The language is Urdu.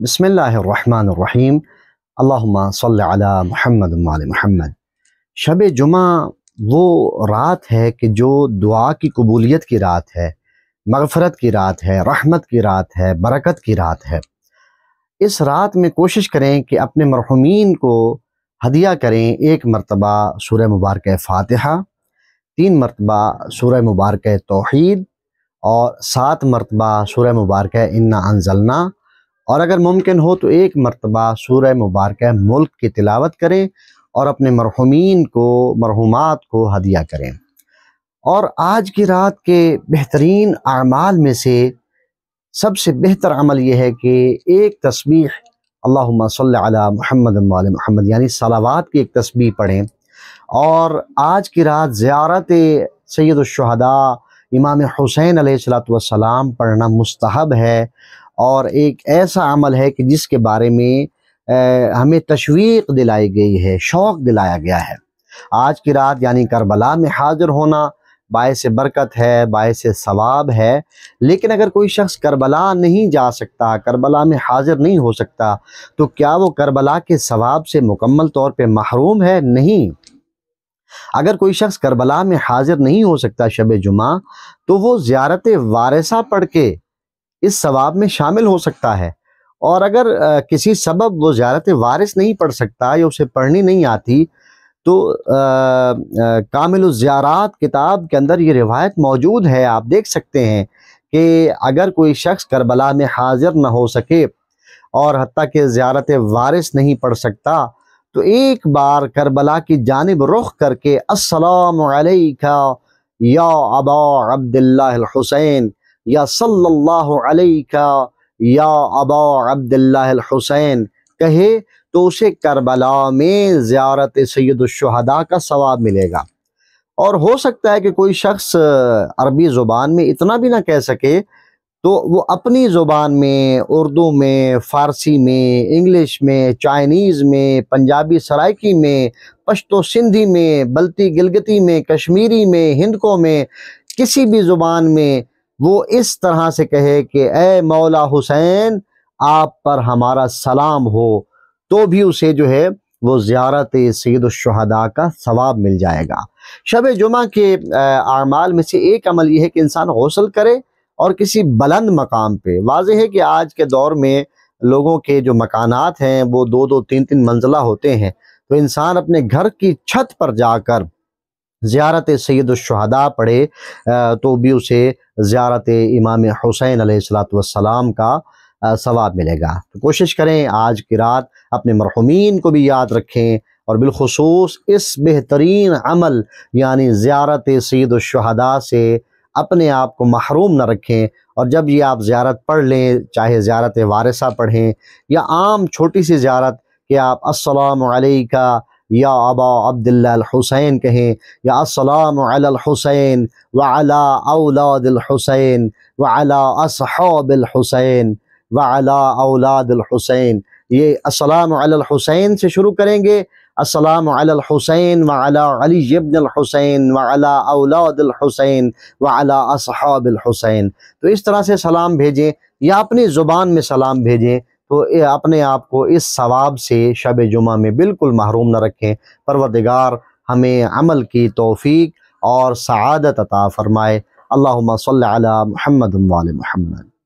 بسم اللہ الرحمن الرحیم اللہم صلی علی محمد وعلی محمد۔ شب جمعہ وہ رات ہے کہ جو دعا کی قبولیت کی رات ہے، مغفرت کی رات ہے، رحمت کی رات ہے، برکت کی رات ہے۔ اس رات میں کوشش کریں کہ اپنے مرحومین کو ہدیہ کریں۔ 1 مرتبہ سورہ مبارکہ فاتحہ، 3 مرتبہ سورہ مبارکہ توحید اور 7 مرتبہ سورہ مبارکہ انا انزلنا، اور اگر ممکن ہو تو 1 مرتبہ سورہ مبارکہ ملک کی تلاوت کریں اور اپنے مرحومین کو، مرحومات کو ہدیہ کریں۔ اور آج کی رات کے بہترین اعمال میں سے سب سے بہتر عمل یہ ہے کہ ایک تسبیح اللہم صلی علی محمد وعلی محمد یعنی صلوات کی ایک تسبیح پڑھیں، اور آج کی رات زیارت سید الشہداء امام حسین علیہ السلام پڑھنا مستحب ہے، اور ایک ایسا عمل ہے کہ جس کے بارے میں ہمیں تشویق دلائی گئی ہے، شوق دلایا گیا ہے۔ آج کی رات یعنی کربلا میں حاضر ہونا باعث برکت ہے، باعث ثواب ہے، لیکن اگر کوئی شخص کربلا نہیں جا سکتا، کربلا میں حاضر نہیں ہو سکتا، تو کیا وہ کربلا کے ثواب سے مکمل طور پہ محروم ہے؟ نہیں۔ اگر کوئی شخص کربلا میں حاضر نہیں ہو سکتا شب جمعہ، تو وہ زیارت وارثہ پڑھ کے اس ثواب میں شامل ہو سکتا ہے، اور اگر کسی سبب وہ زیارت وارث نہیں پڑھ سکتا یا اسے پڑھنی نہیں آتی، تو کامل الزیارات کتاب کے اندر یہ روایت موجود ہے، آپ دیکھ سکتے ہیں کہ اگر کوئی شخص کربلا میں حاضر نہ ہو سکے اور حتیٰ کہ زیارت وارث نہیں پڑھ سکتا، تو ایک بار کربلا کی جانب رخ کر کے السلام علیکہ یا ابا عبداللہ الحسین یا صلی اللہ علیکہ یا ابا عبداللہ الحسین کہے تو اسے کربلا میں زیارت سید الشہداء کا ثواب ملے گا۔ اور ہو سکتا ہے کہ کوئی شخص عربی زبان میں اتنا بھی نہ کہہ سکے، تو وہ اپنی زبان میں، اردو میں، فارسی میں، انگلش میں، چائنیز میں، پنجابی سرائکی میں، پشتو سندھی میں، بلتی گلگتی میں، کشمیری میں، ہندکو میں، کسی بھی زبان میں وہ اس طرح سے کہے کہ اے مولا حسین آپ پر ہمارا سلام ہو، تو بھی اسے جو ہے وہ زیارت سید الشہداء کا ثواب مل جائے گا۔ شب جمعہ کے اعمال میں سے ایک عمل یہ ہے کہ انسان غسل کرے اور کسی بلند مقام پہ۔ واضح ہے کہ آج کے دور میں لوگوں کے جو مکانات ہیں وہ 2-2 3-3 منزلہ ہوتے ہیں، تو انسان اپنے گھر کی چھت پر جا کر زیارت سید الشہداء پڑھے تو بھی اسے زیارت امام حسین علیہ السلام کا ثواب ملے گا۔ تو کوشش کریں آج کی رات اپنے مرحومین کو بھی یاد رکھیں، اور بالخصوص اس بہترین عمل یعنی زیارت سید الشہداء سے اپنے آپ کو محروم نہ رکھیں۔ اور جب یہ آپ زیارت پڑھ لیں، چاہے زیارت وارثہ پڑھیں یا عام چھوٹی سی زیارت کہ آپ السلام علیکہ یا ابا عبداللہ الحسین کہیں، یا السلام علی الحسین وعلی اولاد الحسین وعلی اصحاب الحسین وعلی اولاد الحسین، یہ السلام علی الحسین سے شروع کریں گے، السلام علی الحسین وعلی علی ابن الحسین وعلی اولاد الحسین وعلی اصحاب الحسین، تو اس طرح سے سلام بھیجیں یا اپنی زبان میں سلام بھیجیں، تو اپنے آپ کو اس ثواب سے شب جمعہ میں بالکل محروم نہ رکھیں۔ پروردگار ہمیں عمل کی توفیق اور سعادت عطا فرمائے۔ اللہم صلی علی محمد وعلی محمد۔